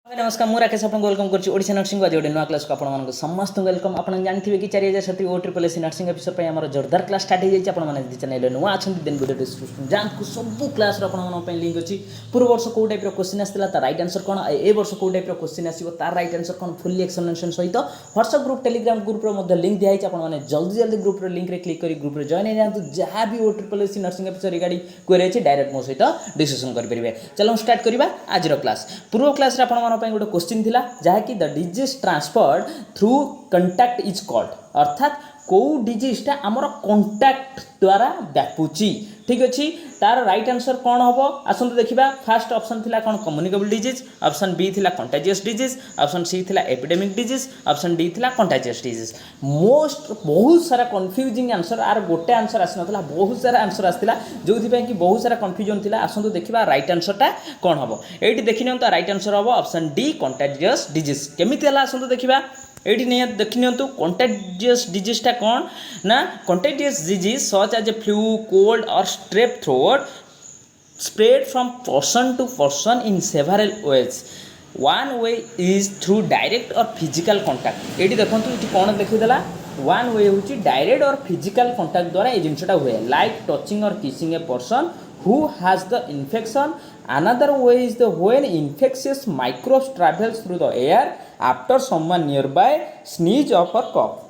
नमस्कार मुझे राकेश आपको वेलकम करछि ओडिशा नर्सिंग आज गोटे नुआ क्लास को आपन समस्त वेलकम। आप जानते कि 4000 ओ ट्रिपल एस नर्सिंग ऑफिसर पे हमर जोरदार क्लास स्टार्ट हो जाइए। आपन चैनल नुआ अच्छा देन वीडियो डिस्क्रिप्शन जानकु सब क्लास लिंक अच्छी। पूर्व वर्ष कौ टाइप क्वेश्चन आसाला तार राइट आंसर कौन ए वर्ष कौ टाइप क्वेश्चन आसो तार राइट आंसर कौन फुल्ली एक्सप्लेनेशन सहित WhatsApp group Telegram group link दिखाई आपने जल्दी जल्दी ग्रुप लिंक रे क्लिक कर ग्रुप जॉइन हो जातु। जहाँ भी O triple S nursing officer regarding query अच्छी डायरेक्ट मो सहित डिस्कसन करेंगे। चलो स्टार्ट करवा आज क्लास। पूर्व क्लास गोटे क्वेश्चन थिला जहाँकि the disease transferred through contact is called अर्थात कौ डिजीजटा आमर कंटाक्ट द्वारा व्यापुची। ठीक अच्छे तार राइट आंसर कौन हम आसतु देखा। फास्ट ऑप्शन थिला कौन कम्युनिकेबल डिजीज, ऑप्शन बी थिला कंटाजियस डिजीज, ऑप्शन सी थिला एपिडेमिक डिजीज, ऑप्शन डी थिला कंटाजियस डिजीज। मोस्ट बहुत सारा कन्फ्यूजिंग आंसर आर गोटे आंसर आसी ना बहुत सारा आंसर आसाला जो कि बहुत सारा कन्फ्यूजन थिला। आसतु देखा राइट आंसरटा कौन हम ये देखी नि राइट आंसर हम ऑप्शन डी कंटाजियस डिजीज। केमिति हला आसतु देखा ये देखी नि कंटाजियस डिजीजटा कौन ना contagious disease such as a flu cold और strep throat spread from person to person in several ways. One way is through direct or physical contact. ये देखो ये कौन देखीदेला one way हूँ direct or physical contact द्वारा ये जिनटा हुए like touching or kissing a person who has the infection. Another way is the when infectious microbes travels through the air after someone nearby sneeze or cough.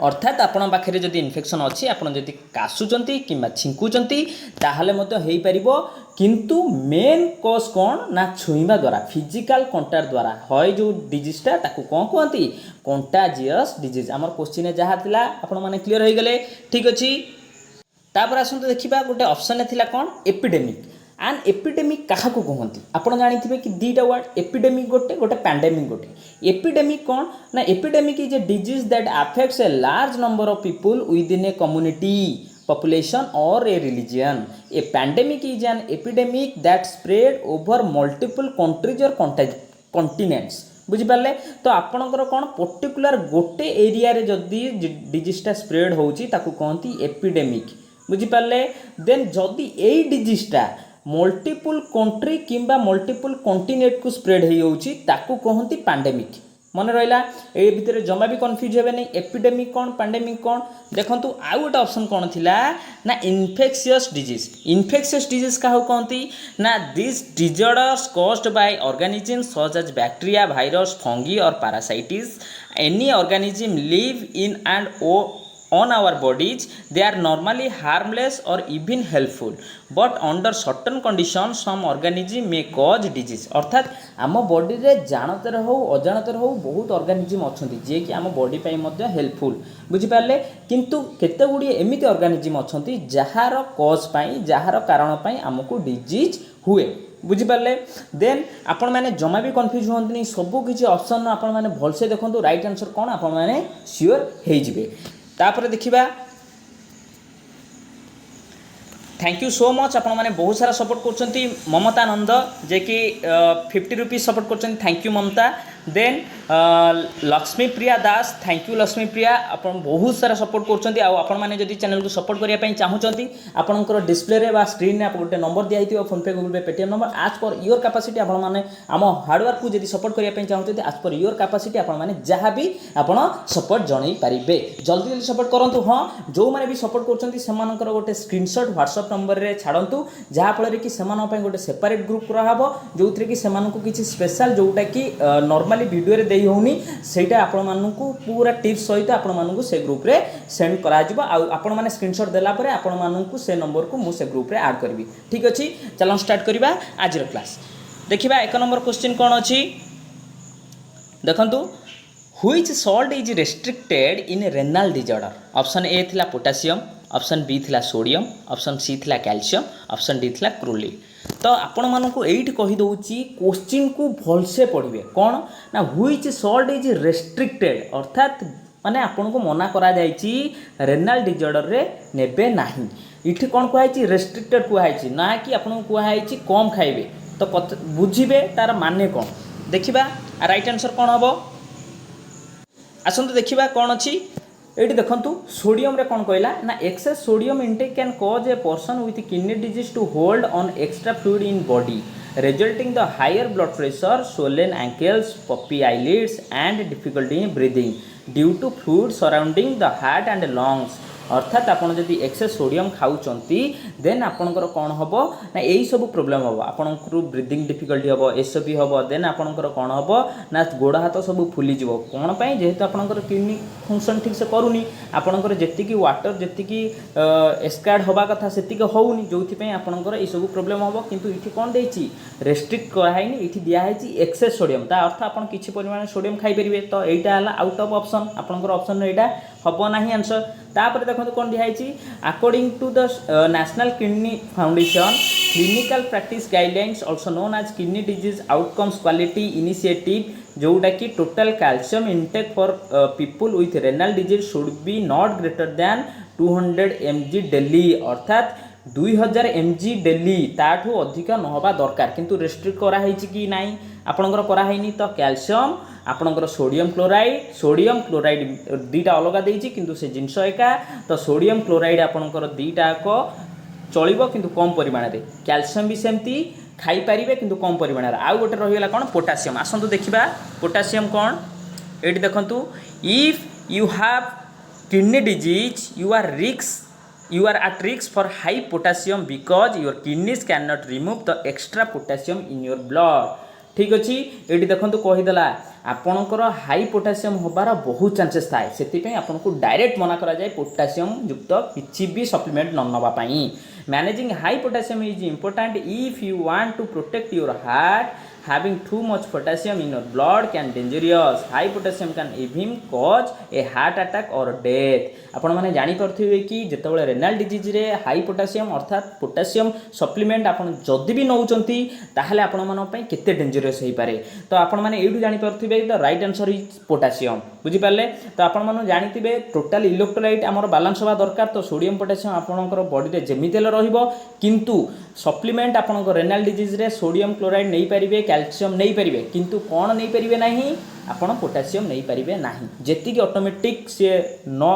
अर्थात आपण पाखे जदि infection अच्छी आपड़ जदि काशुंट कि छिंकुंट ताहले हो पारिबो किंतु मेन कज कौन ना छुईवा द्वारा फिजिकल कंटाक्ट द्वारा है जो डिजीजटा ताकू कौन कहती कंटाजियस डिजीज। आमर क्वेश्चन जहाँ थिला आपण माने क्लियर हो गले। ठीक अच्छे तापर आसतु देखा गोटे ऑप्शन थिला कौन एपिडेमिक। एंड एपिडेमिक क्या कहते आपड़ जानी कि दीटा वर्ड एपिडेमिक गोटे गोटे पैंडेमिक गोटे। एपिडेमिक कौन ना epidemic is a disease that affects a large number of people with in a community population or a religion. A pandemic is an epidemic that spread over multiple countries or continents. बुझिपारे तो आपणकर कौन particular गोटे area रे जदि डिजीजटा spread होची ताकू कहती epidemic. बुझिपारे then जदि एई डिजीजटा मल्टीपल कंट्री किंबा मल्टीपल कंटिनेंट को स्प्रेड होउची ताकू कहती पैंडेमिक। मन रहा ये भितर जमा भी कन्फ्यूज हे नहीं एपिडेमिक कौन पैंडेमिक कौन। देखो आउ गोटे ऑप्शन कौन थिला ना इन्फेक्शियस डिजीज। इन्फेक्शियस डिजीज क्या कहती ना this disorders caused by organisms such as bacteria virus fungi और parasites. Any organism live in and on our bodies. They are normally harmless or even helpful but under certain conditions some organism may cause disease. अर्थात आम body रे जानतर हो अजाणतर हो बहुत organism अच्छी जे कि आम बॉडी पाई मध्य हेल्पफुल। बुझिपारे किंतु केते गुडी एमिति ऑर्गेनिज्म अच्छी जार कज पाई जार कारण पाई आमको डिजीज हुए। बुझिपारे देन आपण मैंने जमा भी कन्फ्यूज हुआ सब किसी ऑप्शन आपण मैंने भलसे देखो राइट आंसर कौन आपण मैंने सियोर हो। तापर देखिबा थैंक यू सो मच आपण मैंने बहुत सारा सपोर्ट करछंती। ममता नंद जे कि 50 रुपीज सपोर्ट करछंती thank you Mamata. Then Lakshmi Priya Das thank you Lakshmi Priya आपण बहुत सारा सपोर्ट करछंती। आपण माने जदि चैनल को सपोर्ट करिया पई चाहूचंती आपनकर डिस्प्ले रे बा स्क्रीन रे आप गोटे नंबर दिया हिथिबो फोन पे गूगल पे पेटीएम नंबर आज पर योर कैपेसिटी आपण माने आम हार्डवर्क को जदि सपोर्ट करिया पई चाहूचंती आज पर योर कैपेसिटी आपण माने जहाँ भी आपण सपोर्ट जणई पारिबे जल्दी जल्दी सपोर्ट करंतु। हां जो माने भी सपोर्ट करछंती सेमानकर गोटे स्क्रीनशॉट व्हाट्सएप नंबर रे छाड़ंतु जहाँ फल कि सेमान पई गोटे सेपरेट ग्रुप रहबो जो कि सेमानकु किछि स्पेशल जोटा कि नॉर्मली वीडियो रे देई होनी सेटा आपण मानकु पूरा टिप्स सहित आपण मानकु से ग्रुप रे सेंड करा जिवो आ आपण माने स्क्रीनशॉट देला परे आपण मानकु से नंबर को मु से ग्रुप रे ऐड करबी। ठीक अछि चलो स्टार्ट करिबा आज रो क्लास। देखिबा एक नंबर क्वेश्चन कोन अछि देखंतु which salt is restricted in renal disorder. Option A थिला पोटेशियम, ऑप्शन बी थिला सोडियम, ऑप्शन सी थिला कैल्शियम, ऑप्शन डी थिला क्रोलिन। तो आपण मानकु एइट कहि दउची क्वेश्चन को भलसे पढ़िबे कौन ना व्हिच सॉल्ट इज रेस्ट्रिक्टेड अर्थात माने आपन को मना करा जायची रेनल डिजॉर्डर रे नेबे नाही। इठी कोन कहैची रेस्ट्रिक्टेड कहैची ना कि आपन को कहैची कम खाइबे। तो बुझिबे तार माने कोन देखिबा राइट आंसर कोन हबो आसंतु देखिबा कोन अछि ये देखु सोडियम रे कौन कहला ना excess sodium intake can cause a person with kidney disease to hold on extra fluid in body resulting the higher blood pressure, swollen ankles, puffy eyelids and difficulty in breathing due to fluid surrounding the heart and lungs। अर्थात आपन जदि access sodium खाऊचंती then आपनकर कौन हम ना यही सब problem हम आपनकर ब्रीदिंग डिफिकल्टी हम एसओपी हम देन आपनकर कौन हम ना गोड़ हाथ सब फुलीज कौन पाई जेहेतु आपनकर किडनी फंक्शन ठीक से करूनी आपनकर जेतिकी वाटर जेतिकी एस्कार्ड हवा कथा सेतिक होउनी जोथि आपनकर ये सब प्रोब्लेम हम किंतु इठी कौन देछि रेस्ट्रिक्ट कराइनी इठी दिया है एक्सेस सोडियम ता अर्थ आपन किछि परिमाण सोडियम खाई परिबे तो एटा हला आउट ऑफ ऑप्शन आपनकर ऑप्शन एटा हबो नाही आंसर। तापर देखो कौन दिखाई according to the National Kidney Foundation clinical practice guidelines also known as Kidney Disease Outcomes Quality Initiative जोटा कि total calcium intake for people with renal disease should be not greater than 200 mg daily अर्थात 2000 mg daily ताठू अधिक नहबा दरकार किंतु restrict कराई कि नाई आपणकर कराइनी तो कैल्शियम आपणकर सोडियम क्लोराइड दीटा अलग देछि किंतु से जिनस एका तो सोडियम क्लोराइड आपणकर दीटा को चलिबो किंतु कम परिमाण रे कैल्शियम भी सेमती खाई पारिबे किंतु कम परिमाण रे आउ गोटे रहिला कोन पोटासियम आसंतु देखिबा पोटासियम कोन एटी देखंतु if you have kidney disease you are at risk for high potassium because your kidneys cannot remove the extra potassium in your blood। ठीक अच्छी ये देखो कहीदेला आपणकर हाई पोटासियम होबार बहुत चांसेस थाए से आपको डायरेक्ट मना करा जाए पोटासियम युक्त किसी भी सप्लीमेंट न नवाई। Managing high potassium is important if you want to protect your heart having too much potassium in your blood can dangerous high potassium can even cause a heart attack or death। आपण माने जानि परथिबे कि जेतेबेले renal disease रे high potassium अर्थात potassium supplement आपण जदि भी नउचंती ताहले आपण मन पई केते डेंजरस होई पारे तो आपण माने एडू जानि परथिबे the right answer is potassium बुझी पाले। तो आपण मन जानिथिबे टोटल इलेक्ट्रोलाइट हमर बैलेंस होबा दरकार तो सोडियम पोटासियम आपणकर बॉडी रे जेमितेल रहिबो किंतु सप्लीमेंट आपणकर रेनल डिजीज रे सोडियम क्लोराइड नै परिबे कैल्शियम नहीं पारे किंतु कौन नहीं पारे ना आपड़ पोटासियम नहीं पारे ना जी ऑटोमेटिक सी न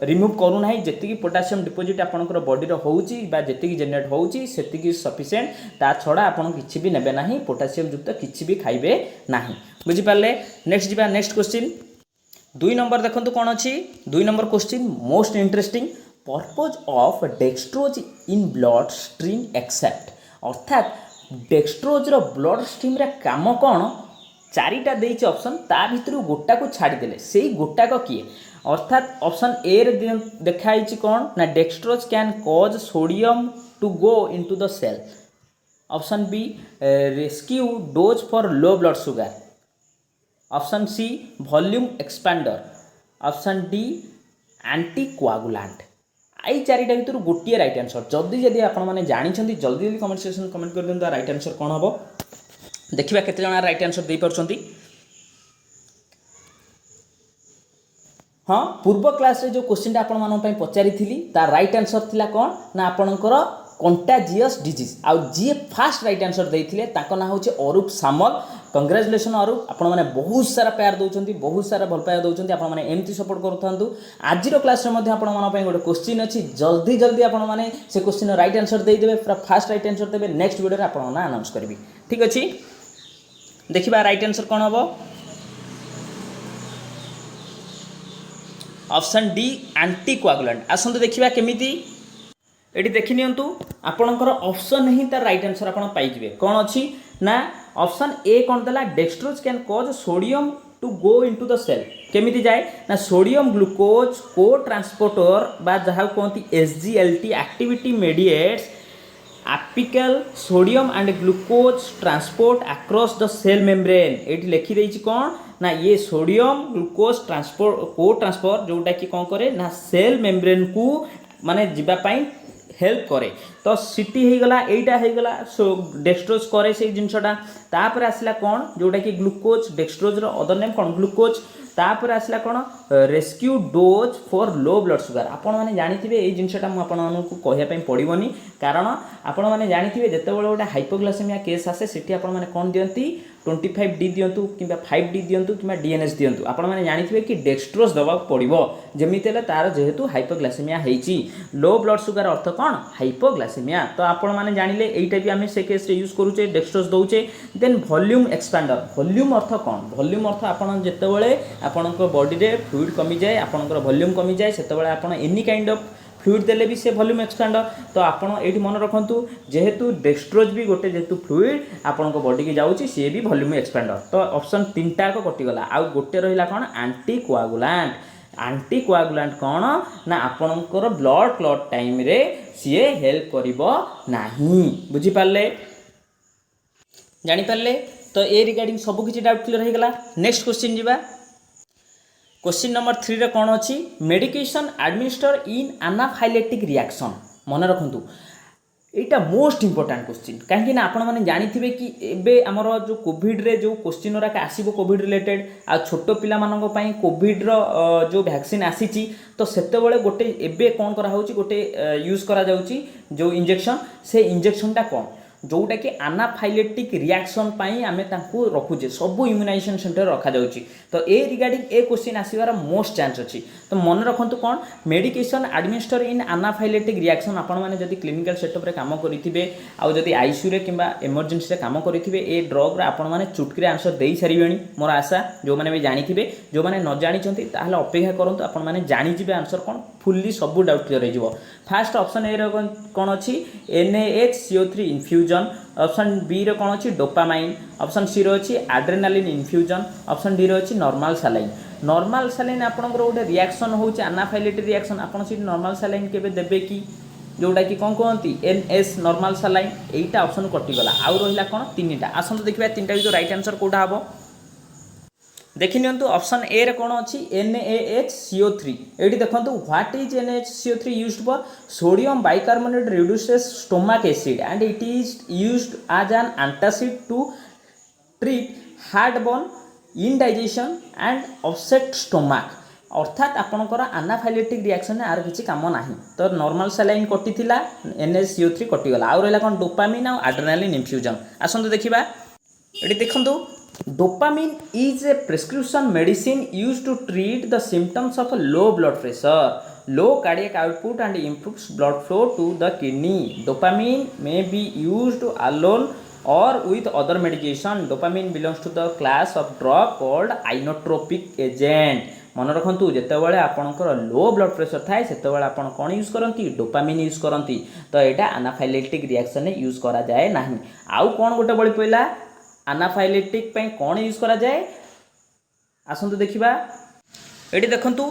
रिमूव करूना जी पोटासियम डिपोजिट आपंकर बॉडी होची जेनेट होची सफिशिएंट ता छड़ा आपन किछि भी नेबे नाही पोटासियम युक्त किछि भी खाइबे नाही बुझी पाले। नेक्स्ट जीवा नेक्स्ट क्वेश्चन 2 नंबर देखंतु कोन अछि 2 number question most interesting purpose of dextrose in blood stream except अर्थात डेक्स्ट्रोज रो ब्लड स्ट्रीम रे काम कौन चारिटा देइछ ऑप्शन ता भितर गोटा को छाड़ी देले सेही गोटा को किए अर्थात ऑप्शन ए रे देखाइछि कौन ना dextrose can cause sodium to go into the cell option B rescue dose for low blood sugar option C volume expander option D anticoagulant आई चारिटा भितर गोटे राइट आंसर जल्दी जदि आपने जानी जल्दी जल्दी कमेंट सेक्शन कमेंट कर दिखाँ राइट आंसर कौन हम देखा केते जण राइट आंसर दे पारछंती। हाँ पूर्व क्लास रे जो क्वेश्चन आपण मान पचारि तार राइट आंसर थिला कौन ना आपणकर कंटाजियस डिजीज आउ जी फास्ट राइट आंसर देइथिले ताको ना होचे अरूप सामल कंग्रेचुलेसन अरूप आपण माने बहुत सारा प्यार दउचंती बहुत सारा भल पाया दउचंती आपण माने एमती सपोर्ट करथांतु। आजिरो क्लास रे मध्ये आपण मान पय गोटे क्वेश्चन अछि जल्दी जल्दी आपण माने से क्वेश्चन राइट आंसर देइ देबे पूरा फास्ट राइट आंसर देबे नेक्स्ट वीडियो रे आपण ना अनाउंस करबी ठीक अछि। देखिबा राइट आंसर कोन हबो ऑप्शन डी एंटी कोआगुलेंट आसंतु देखिबा केमिति एटी देखि नियंतु आपणकर ऑप्शन ही तार राइट आंसर आपण पाई जिवे कोन अछि ना ऑप्शन ए कोन देला dextrose can cause sodium to go into the cell केमिति जाए ना सोडियम ग्लूकोज को ट्रांसपोर्टर बा जहा कोंती SGLT activity mediates apical sodium and glucose transport across the cell membrane एटी लिखि देछि कोन ना ये सोडियम ग्लूकोज ट्रांसपोर्ट जोटा कि कौन करे ना सेल मेम्ब्रेन को माने जीवा पाई हेल्प करे तो सीटी हो गला एटा हो गला सो डेक्स्ट्रोज करे से जिनसटा तापर आसला कौन जोटा कि ग्लूकोज डेक्स्ट्रोज रो अदर नेम कौन ग्लूकोज तापर आसला कौन rescue dose for low blood sugar आपण माने जानिथिबे ए जिनसटा मु आपण मानकु कहया पई पड़िबोनी कारण आपण माने जानिथिबे जेतेबेले गोटे हाइपोग्लाइसेमिया केस आसे सेठी आपण माने कोन दियंती 25D दिंतु कि 5D दिंतु कि DNS दिंतु आपण मैंने जानी कि डेक्सट्रोज दवा पड़ो जमी तार जेहेतु हाइपोग्लाइसेमिया होती लो ब्लड सुगर अर्थ कौन हाइपोग्लाइसेमिया तो आपण मैंने जानिले एटा भी आम से केस यूज करूचे डेक्सट्रोज दौचे देन वॉल्यूम एक्सपांडर वॉल्यूम अर्थ कौन वॉल्यूम अर्थ आपण जितेबाला आपण बॉडी रे फ्लूइड कमी जाए आपंकर वॉल्यूम कमी जाए से आप एनी काइंड ऑफ फ्लूइड देले भी से वॉल्यूम एक्सपांडर तो आपण ये मन रखु जेहेतु डेक्सट्रोज भी गोटे जेहेतु फ्लूइड आपण बॉडी की जाऊँगी सी भी वॉल्यूम एक्सपांडर तो ऑप्शन 3टा कटिगला आउ गोटे रहा कौन एंटी कोआगुलांट एंटी कोआगुलांट कौन ना आपणकर ब्लड क्लॉट टाइम रे सी हेल्प करिवो नाही बुझी पारले जानि पारले तो ए रिगार्डिंग सब किसी डाउट क्लियर हो गला नेक्स्ट क्वेश्चन जीवा क्वेश्चन नंबर 3 रे कौन अच्छी मेडिकेशन एडमिनिस्टर इन एनाफाइलेटिक रिएक्शन मन रखु यहाँ मोस्ट इंपोर्टाट क्वेश्चन कहीं आपण मैंने जानी कि एबे आमर जो कोविड रे जो क्वेश्चन गुराक आसो कोविड रिलेटेड आ छोट पिला कोविड रो जो वैक्सीन आसी तो सेतेबेले गोटे एबे कौन करा होची गोटे यूज करा जाउची जो इंजेक्शन से इंजेक्शनटा कौन जोटा कि एनाफाइलेटिक रिएक्शन पाई आमे तांको रखुचे सब इम्यूनाइजेशन सेंटर रखा जाउची तो ए रिगार्डिंग ए क्वेश्चन आसीबार मोस्ट चांस अच्छी तो मन रखु कौन मेडिकेशन एडमिनिस्टर इन एनाफाइलेटिक रिएक्शन आपण माने जदि क्लिनिकल सेटअप रे काम करिथिबे आ जदि आईसीयू रे किंबा इमरजेंसी रे काम करिथिबे ए ड्रग रे आपण माने चुटकी आंसर देई सारिबेनी मोर आशा जो माने भी जानिथिबे जो माने न जानिचंती ताहले अपेक्षा करंतु आपण माने जानि जिबे आंसर कौन फुल्ली सब डाउट क्लियर हो फास्ट ऑप्शन ए कौन अच्छी NaHCO3 इन्फ्यूजन ऑप्शन बी रे कौन अच्छी डोपामाइन ऑप्शन सी रो अच्छी एड्रेनालिन इन्फ्यूजन ऑप्शन डी रो अच्छी नॉर्मल सलाइन आपंकर गोटे रिएक्शन होची एनाफाइलेटिक रिएक्शन आपन सी नॉर्मल सलाइन केबे देबे कि जोटा कि कौन कहती NS नॉर्मल सलाइन एटा ऑप्शन कटिगला आउ रहिला कौन 3टा आसंतु देखिबा 3टा जो राइट आंसर कोटा हबो देखि नियंतु ऑप्शन ए रे कौन अच्छी NaHCO3 एटी देखंतु what is NaHCO3 used for sodium bicarbonate reduces stomach acid and it is used as an antacid to treat heartburn indigestion and upset stomach अर्थात आपणकर एनाफाइलेटिक रिएक्शन आर किसी काम ना तो नॉर्मल सलाइन कटिला NaCO3 कटिगला आउ रहा कौन डोपामिन आ adrenaline infusion आसंतु देखिबा एटी देखंतु dopamine is a prescription medicine used to treat the symptoms of low blood pressure, low cardiac output and improves blood flow to the kidney. Dopamine may be used alone or with other medication. Dopamine belongs to the class of drug called inotropic agent. मन रखु जितेबाला आपंकर low blood pressure थाए से आपन कौन use करती dopamine use करती तो यहाँ एनाफाइलेटिक रिएक्शन यूज करा जाए ना आउ कौन गोटे बड़ी पड़ा एनाफाइलेटिक पे कौन यूज करा जाए आसंतु देखिबा एटी देखंतु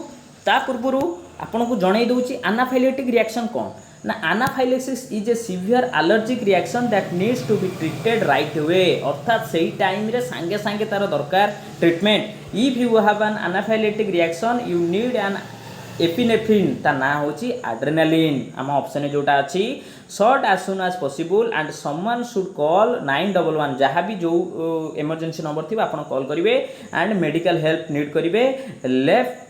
ता पूर्वरु आपन को जणाई दउची एनाफाइलेटिक रिएक्शन कौन ना anaphylaxis is a severe allergic reaction that needs to be treated right away अर्थात सही टाइम रे संगे संगे तार दरकार treatment if you have an anaphylactic reaction you need an epinephrine ता ना होची एड्रेनालिन आम ऑप्शन जोटा अच्छी short as soon as possible and someone should call 911 जहाँ भी जो इमरजेंसी नंबर थी आप कॉल करेंगे एंड मेडिकल हेल्प नीड करेंगे left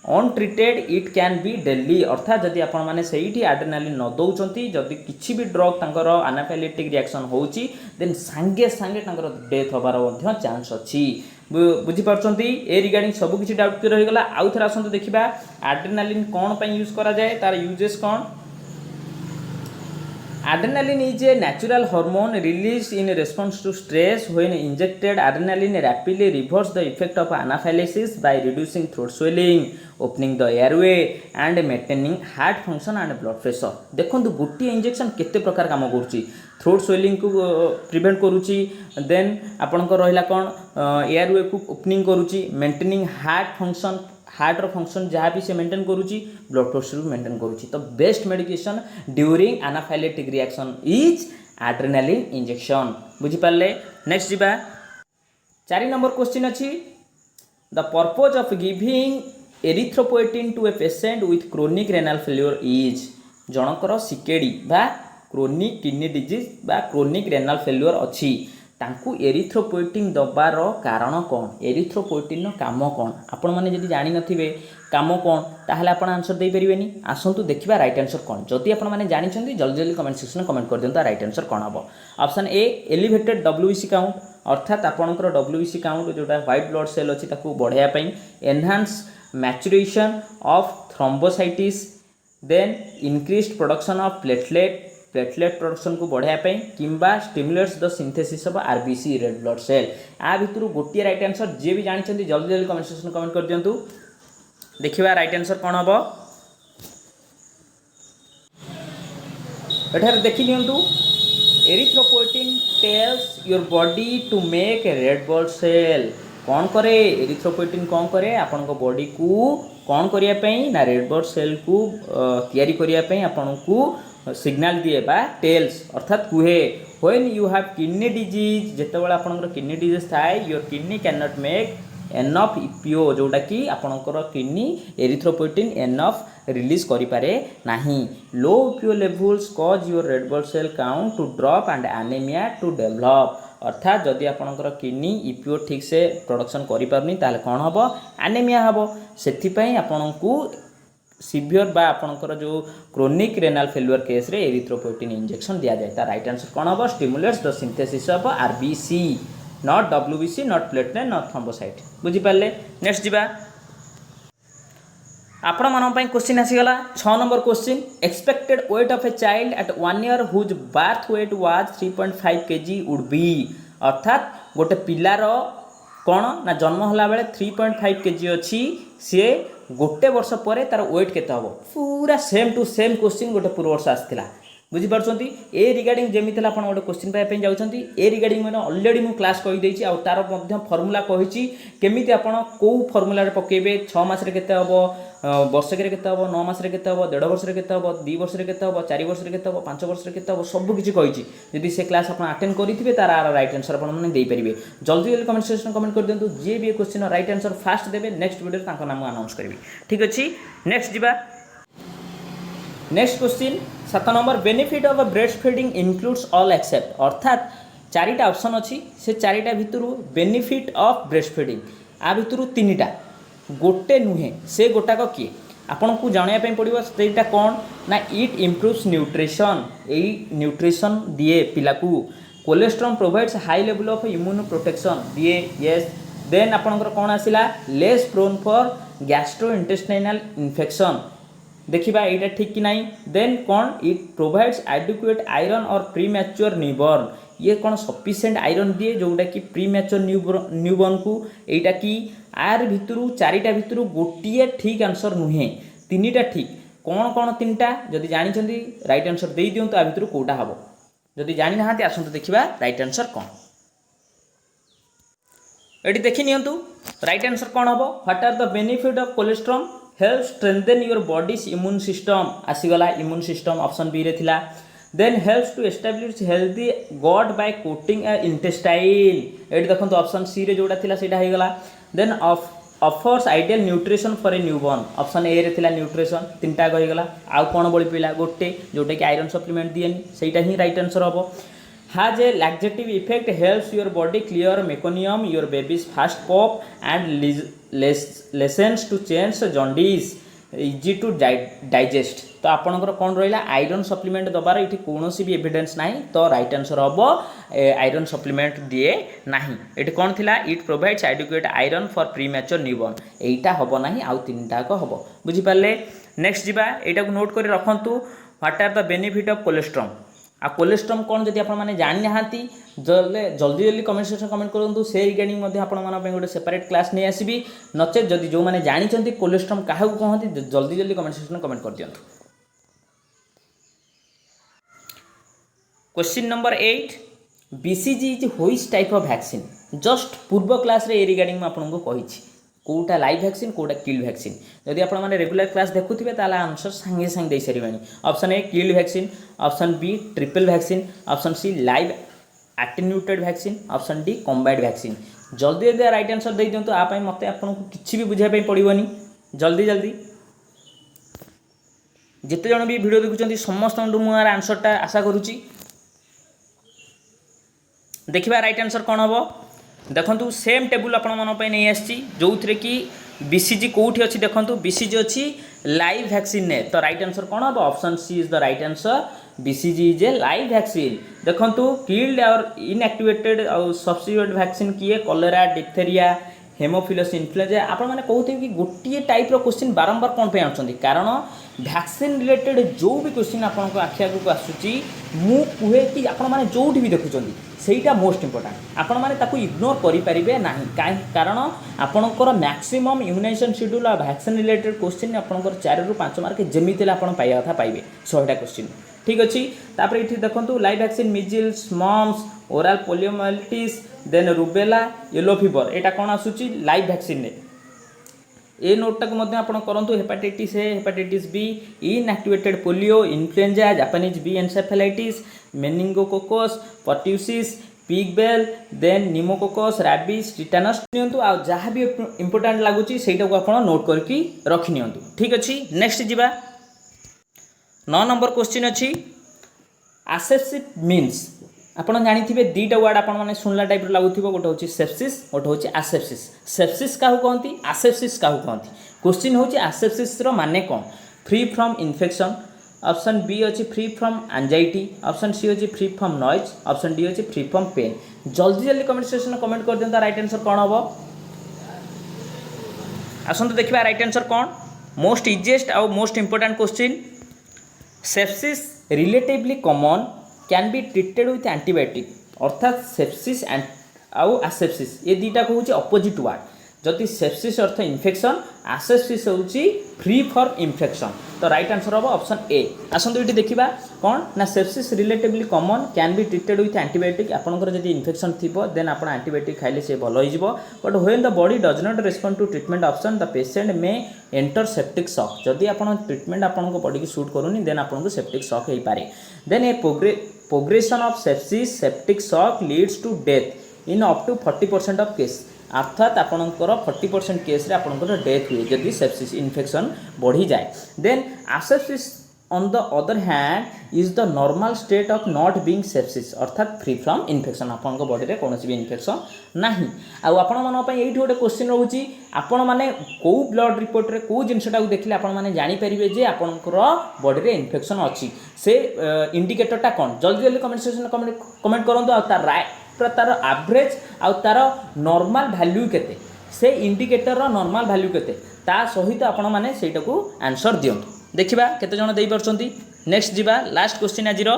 untreated it can be deadly अर्थात जदि आपण मैंने सही एड्रेनालिन न दौरान जदि किसी भी ड्रग तांकर एनाफाइलेटिक रिएक्शन होची देन सांगे सांगे तांकर डेथ होबार चांस अच्छी बुझीपार ए रिगार्डिंग सब किसी डाउट क्लियर हो गला आउ थे आसतु देखा एड्रेनालिन कौन पर यूज करा जाए तार यूजेस कौन Adrenaline is a natural hormone released in response to stress. When injected, adrenaline rapidly reverses the effect of anaphylaxis by reducing throat swelling, opening the airway and maintaining heart function and blood pressure. देखो गोटे injection केते प्रकार काम करुच्ची throat swelling को prevent करुच्ची then आपणकर रहिला कौन एयरवे को ओपनिंग करुच्ची मेंटेनिंग हार्ट फंक्शन हार्ट रो फंक्शन जहाँ भी से मेंटेन करुच्ची ब्लड प्रेशर भी मेंटेन करुच्ची तो best medication during anaphylactic reaction is adrenaline injection बुझीपारे नेक्स्ट जीवा 4 नंबर क्वेश्चन अच्छी the purpose of giving erythropoietin to a patient with chronic renal failure is जनकर सिकेडी बा क्रोनिक किडनी डिजीज बा chronic renal failure अच्छी तांकु erythropoietin दबार कारण कौन erythropoietin काम कौन आपण मैंने जब जानी नथिबे काम कौन ताहले आपण आंसर दे परिबेनी आसंतु देखिबा राइट आंसर कौन जदि आपण मैंने जानी जल्दी जल्दी कमेंट सेक्शन में कमेंट कर दियंता राइट आंसर कौन हम option A elevated WBC count अर्थात आपणकर डब्ल्यूबीसी काउंट जोटा व्हाइट ब्लड सेल अच्छी बढ़ाई enhance maturation of thrombocytes then increased production of platelet production को बढ़ाई किंबा stimulates the synthesis of RBC red blood cell आ भितर गोटे राइट आंसर जी भी जानते जल्दी जल्दी कमेंट सेक्शन कमेंट कर दिंतु देखिए राइट आंसर कौन हम एठार देखि नियंतु erythropoietin tells your body to make red blood cell कौन करे एरिथ्रोपोएटिन कौन करे आपण बॉडी को कौन करने ना रेड ब्लड सेल को तैयारी करने आपण को सिग्नल दिए बा टेल्स अर्थात कुहे when you have kidney disease जितेबाला आपंकर किडनी डिजीज थाए your kidney can not make enough EPO जोटा कि आपणकर किडनी एरिथ्रोपोएटिन एनफ रिलीज करें नहीं low EPO levels cause your red blood cell count to drop and anaemia to develop अर्थात जदि आपणकर किडनी ईपीओ ठीक से प्रोडक्शन करें ताले कौन हम एनीमिया हम से आपण को सीवियर बा आपणकर जो क्रोनिक रेनाल फेल्युअर केस रे एरिथ्रोपोएटिन इंजेक्शन दिया जाए राइट आंसर कौन हम stimulates the synthesis of RBC not WBC not platelet not thrombocyte बुझी पारे नेक्स्ट जीवा आपण मान क्वेश्चन आसीगला 6 number question expected weight of a child at 1 year whose birth weight was 3.5 kg would be अर्थात गोटे पिलार कौन ना जन्म होला बेले 3.5 kg अच्छी सी गोटे वर्ष पर तार वेट केते हम पूरा सेम टू सेम क्वेश्चन गोटे पूर्व वर्ष आसाला बुझीपार्टी ए रिगार्डिंग जमी आप गोटे क्वेश्चन पाइप जाऊँगी ए रिगार्डिंग मैंने अलरेडी मुझे क्लास कहीदेची आ तार फर्मुला कही केमी आप कौ फर्मुला पकेबे 6 मास केते हम वर्षक केते हम 9 मास केते हम 1.5 वर्ष केते हम 2 वर्ष केते हम 4 वर्ष केते हम 5 वर्ष केते हम सबकि कही जदि से क्लास आप अटेंड करेंगे तार राइट आंसर आपने पारे जल्दी जल्दी कमेंट सेक्शन कमेंट कर दिंतु जी भी क्वेश्चन राइट आंसर फास्ट देवे नेक्स्ट वीडियो नाम अनाउंस करी ठीक अच्छे नेक्स्ट जीवा next question 7 number benefit of breast feeding includes all except अर्थात 4टा ऑप्शन अच्छी से 4टा भितर बेनिफिट ऑफ ब्रेस्ट फीडिंग आ भितर 3टा गोटे नुहे से गोटाक किए आपन को जानापी पड़ो सेटा कौन ना इट इम्प्रूव्स न्यूट्रिशन यही न्यूट्रिशन दिए पिला को colostrum provides high level of immunoprotection दिए यस देन आपनकर कौन आसिला less prone for gastrointestinal infection देखिबा एटा ठीक कि नहीं देन कौन इट प्रोवाइड्स एडिक्वेट आयरन और प्री मैच्योर न्यूबॉर्न ये कौन सफिशिएंट आयरन दिए जोटा कि प्री मैच्योर न्यूबॉर्न को एटा कि आर भितर 4टा भितर गोटे ठीक आंसर नुहे 3टा ठीक कौन कौन 3टा जदि जानी राइट आंसर दे दिंतु आ भितर कोटा हम जदि जानी ना आसतु देखिबा राइट आंसर कौन एटी देखि नियंतु राइट आंसर कौन हम what are the benefit of colostrum help strengthen your body's immune system आसीगला इम्यून सिस्टम ऑप्शन बी रे थिला then helps to establish healthy gut by coating intestine एटी देखो ऑप्शन सी रे जोड़ा थिला सेटा हेगला then offers ideal nutrition for a newborn option A रे थिला न्यूट्रिशन 3टा गईगला आउ कौन बड़ी पिला गोटे जोटा कि आयरन सप्लीमेंट दिएनी सेटा ही राइट आंसर हम has a laxative effect helps your body clear meconium your baby's fast pop and lessens to change jaundice easy to digest तो आपनकर कौन रहा आयरन सप्लीमेंट दबार ये कौन भी एविडेंस ना तो राइट आंसर हम आयरन सप्लीमेंट दिए ना ये कौन थिला it provides adequate iron for pre mature newborn एटा हम ना आउ 3टाक हम बुझीपारे नेक्स्ट जीवा यहाँ नोट कर रखु what are the benefit of cholesterol आ कोलेस्ट्रॉल कौन जब आप जानी ना जल्दी जल्दी कमेंट सेक्शन कमेंट करूँ से रिगार्डिंग आप गोटे सेपरेट क्लास नहीं आसबि नचेत जदि जो मैंने जानते कोलेस्ट्रॉल क्या कहते जल्दी जल्दी कमेंट सेक्शन कमेंट कर दिंतु question number 8 BCG is which type of vaccine just पूर्व क्लास रे रिगार्डिंग में आपको कही कोटा लाइव वैक्सीन कोटा किल वैक्सीन जदि आप रेगुलर क्लास देखुथे ताला आंसर सांगे सांगे दे सारे option A kill vaccine option B triple vaccine option C live attenuated vaccine option D combined vaccine जल्दी जल्दी राइट आंसर दे दिंतु आप मत आपको किसी भी बुझाई पड़ोनी जल्दी जल्दी जिते जन भी वीडियो देखुं समस्त मुझे आंसरटा आशा करुच्ची देखिबा राइट आंसर कौन हम देखु सेम टेबुल आपण नहीं आसी जो थे कि बीसीजी कौटी अच्छी देखो बीसीजी अच्छी लाइव वैक्सीन ने तो राइट आंसर कौन हम option C is the right answer BCG is a live vaccine देखंतु किल्ड और इनएक्टिवेटेड और सब्सिट्यूट वैक्सीन किए कॉलेरा डिप्थेरिया हेमोफिलस इन्फ्लुएंजा आपण मैंने कहते कि गोटे टाइप क्वेश्चन बारंबार कौन पे आछंती कारण वैक्सीन रिलेटेड जो भी क्वेश्चन आपन आखि आगु आसुची मु कहे कि आपण मैंने जोठी भी देखुचंती ସେଇଟା ମୋଷ୍ଟ ଇମ୍ପୋର୍ଟାଣ୍ଟ ଆପଣମାନେ ତାକୁ ଇଗ୍ନୋର କରିପାରିବେ ନାହିଁ କାରଣ ଆପଣଙ୍କର ମ୍ୟାକ୍ସିମମ୍ ଇମ୍ୟୁନାଇଜେସନ୍ ସିଡ୍ୟୁଲ୍ ଆଉ ଭ୍ୟାକ୍ସିନ୍ ରିଲେଟେଡ୍ କ୍ୱେଶ୍ଚିନ୍ ଆପଣଙ୍କର 4 ରୁ 5 ମାର୍କ ଯେମିତି ହେଲେ ଆପଣ ପାଇବା କଥା ପାଇବେ 100ଟା କ୍ୱେଶ୍ଚିନ୍ ଠିକ୍ ଅଛି। ତାପରେ ଏଠି ଦେଖନ୍ତୁ live vaccine measles mumps oral poliomyelitis then rubella yellow fever ଏଇଟା କ'ଣ ଆସୁଛି ଲାଇଭ୍ ଭ୍ୟାକ୍ସିନ୍ରେ ए नोटा को मध्य आपण करंतु hepatitis A hepatitis B inactivated polio influenza Japanese B encephalitis meningococcus pertussis pigbel then pneumococcus rabies tetanus नियंतु आ जहाँ भी इंपोर्टेंट लगुची सेटा को आपण नोट करके रखि नियंतु ठीक अछि। नेक्स्ट जिबा 9 नंबर क्वेश्चन अछि एसेप्सिस मीन्स आपण जानिथिबे दीटा वर्ड आपण माने सुनला टाइप लागुथिबो गोटे होची सेप्सिस गोटे होची एसेप्सिस सेप्सिस काहू कहंती एसेप्सिस काहू कहंती क्वेश्चन होची एसेप्सिस रो माने कोन free from infection option B अछि free from anxiety option C अछि free from noise option D अछि फ्री फ्रॉम पेन जल्दी जल्दी कमेंट सेक्शन में कमेंट कर देंता राइट आंसर कोन हबो आसंतु देखिबा राइट आंसर कोन मोस्ट इजीएस्ट और most important question sepsis relatively common can be treated with antibiotic अर्थात सेप्सिस आउ एसेप्सिस ये दुटा को होची अपोजिट वर्ड जदि सेप्सिस अर्थ इन्फेक्शन एसेप्सिस होची फ्री फॉर इन्फेक्शन तो राइट आंसर हम ऑप्शन ए आसंतु ये देखिबा कौन ना sepsis relatively common can be treated with antibiotic आपनकर जदि इन्फेक्शन थिबो देन आपण एंटीबायोटिक खाइले से भलो हो जिवो but when the body does not respond to treatment option the patient may enter septic shock जदि आपण ट्रीटमेंट आपण बॉडी की सूट करूनी देन आपण को सेप्टिक शॉक हे पारे then a progression of sepsis septic shock leads to death in up to 40% of case अर्थात आपणकर 40% केस रे आपणकर डेथ हुए जदि सेप्सिस इन्फेक्शन बढ़ी जाए then asepsis on the other hand is the normal state of not being sepsis अर्थात free from infection आपन बॉडी रे कोनोसी भी इन्फेक्शन नाही आ आपण मन पई एठी गोटे क्वेश्चन रहउची आपण माने को ब्लड रिपोर्ट रे को जिंसटा को देखले आपण माने जानि परिबे जे आपनकर बॉडी रे इन्फेक्शन अछि से इंडिकेटरटा कोन जल्दी जल्दी कमेंट सेक्शन कमेंट करंतु आ तार एवरेज आउ तार नॉर्मल वैल्यू केते से इंडिकेटर रो नॉर्मल वैल्यू केते ता सहित आपण माने सेटा को आंसर दियंतु देखिबा केते जण देई परछंती। नेक्स्ट जिबा लास्ट क्वेश्चन आजिरो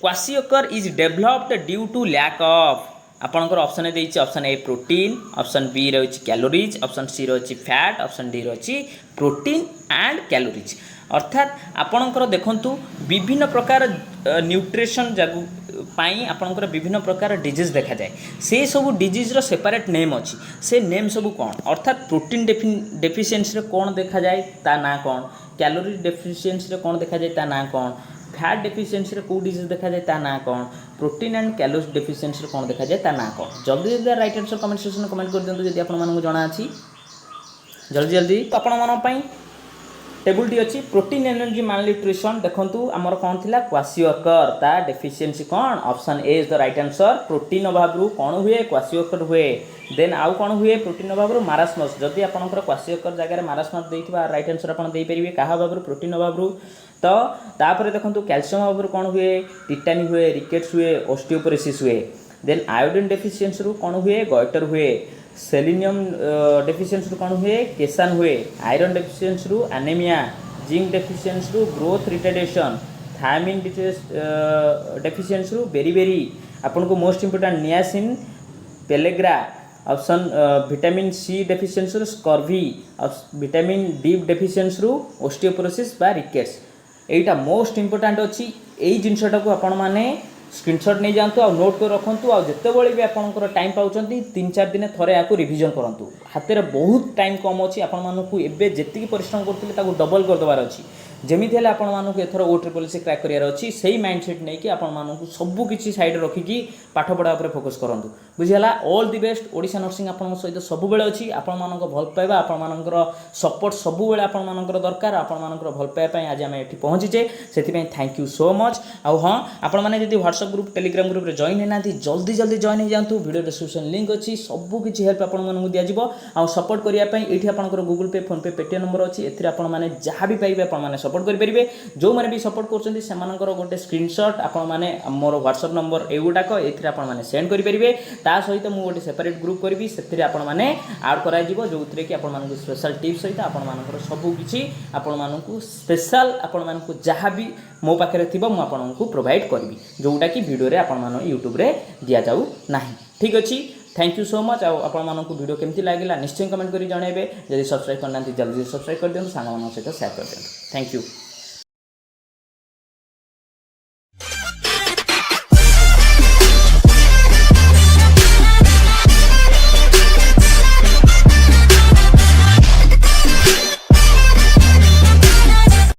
kwashiorkor is developed due to lack of आपनकर ऑप्शन ए देइछि option A protein option B रहउछि कैलोरीज ऑप्शन सी रहउछि फैट ऑप्शन डी रहउछि प्रोटीन एंड कैलोरीज अर्थात आपनकर देखंतु विभिन्न प्रकार न्यूट्रिशन जागु पाई आपनकर विभिन्न प्रकार डिजीज देखा जाए से सब डिजीज रो सेपरेट नेम अछि से नेम सब कोन अर्थात प्रोटीन डेफिशिएंसी रे कोन देखा जाए ता ना कोन कैलोरी डेफिशिएंसी रे कोन देखा जाए ता ना कोन फैट डेफिशिएंसी रे को डिजीज देखा जाए ता ना कोन प्रोटीन एंड कैलोरी डेफिशिएंसी रे कोन देखा जाए ता ना कोन जल्दी जल्दी राइट आंसर कमेंट सेक्शन में कमेंट कर दियंतु जदि आपन मानन को जणा अछि जल्दी जल्दी आपन मानन पई टेबुल टी अच्छी प्रोटीन एनर्जी माल न्यूट्रिशन देखंतु आमर कौन थिला क्वासियोकर ता डेफिशिएंसी कौन option A is the right answer protein अभाव रु कौन हुए क्वासियोकर हुए देन आउ कौन हुए प्रोटीन अभाव रु मारास्मस जदि आपनकर क्वासियोकर जगह रे मारास्मस देइथिबा राइट आंसर आपन देइ परिबे काहा अभाव रु प्रोटीन अभाव रु तो तापर देखंतु कैल्शियम अभाव रु कौन हुए टिटानी हुए रिकेट्स हुए ऑस्टियोपोरोसिस हुए देन आयोडीन डेफिशिएंसी रु कौन हुए गॉइटर हुए सेलिनियम डेफिशिएंसी कौन हुए केसान हुए iron deficiency anaemia zinc deficiency growth retardation thiamine deficiency beri आपन को most important niacin pellagra option vitamin C deficiency scurvy vitamin D deficiency osteoporosis बा रिकेट्स एटा मोस्ट इंपोर्टेंट अछि एई जिंसटा को आपण माने स्क्रीनशॉट नहीं जातु आ नोट कर रखु आ जितेबाला भी आपंकर टाइम पाँच 3-4 दिन थोड़े या रिविजन करूँ हाथ में बहुत टाइम कम अच्छी आपको जी परिश्रम करते डबल करदेवार अच्छी जमीती है आपको एथर ओ ट्रिपल सी क्रैक करार अच्छी से माइंडसेट नहीं कि आपको सबकि सैड रखिकी पाठ पढ़ा पर फोकस करूँ बुझीगला all the best Odisha nursing आपण सहित सब अच्छी आपण भल पाइबा आपर सपोर्ट सब आपर दरकार आपर भल पाइबा आज आम ये पहुँचीचे से थैंक यू सो मच आ हाँ आपने जब WhatsApp group Telegram group join होना जल्दी जल्दी जॉइन हो जातु वीडियो डिस्क्रिप्शन लिंक अच्छी सबकि हेल्प आपको दिज्व आ सपोर्ट करने ये आपंकर गूगल पे फोन पे पेटीएम नंबर अच्छी एथिरे आपण मैंने जहाँ भी पाइबे आप सपोर्ट करेंगे जो मैंने भी सपोर्ट कर गोटे स्क्रीनशॉट आपण मैंने मोर व्हाट्सएप नंबर एगुटाक ये सेंड करेंगे ता सहित मुझे गोटे सेपरेट ग्रुप करी से आपने आड कर जो कि आपण स्पेशल टिप्स सहित आपण सबकि आपण मानक स्पेशल आपण मानक जहाँ भी मो पाखे थी मुझे प्रोवाइड करी जोटा कि वीडियो आपण यूट्यूब रे दिया जाऊ नाही ठीक अच्छी थैंक यू सो मच आपको वीडियो केमती लगे निश्चय कमेंट कर जनइबे जब सब्सक्राइब करना जल्दी सब्सक्राइब कर दिखाँ सांग सहित शेयर कर दिखाँ थैंक यू।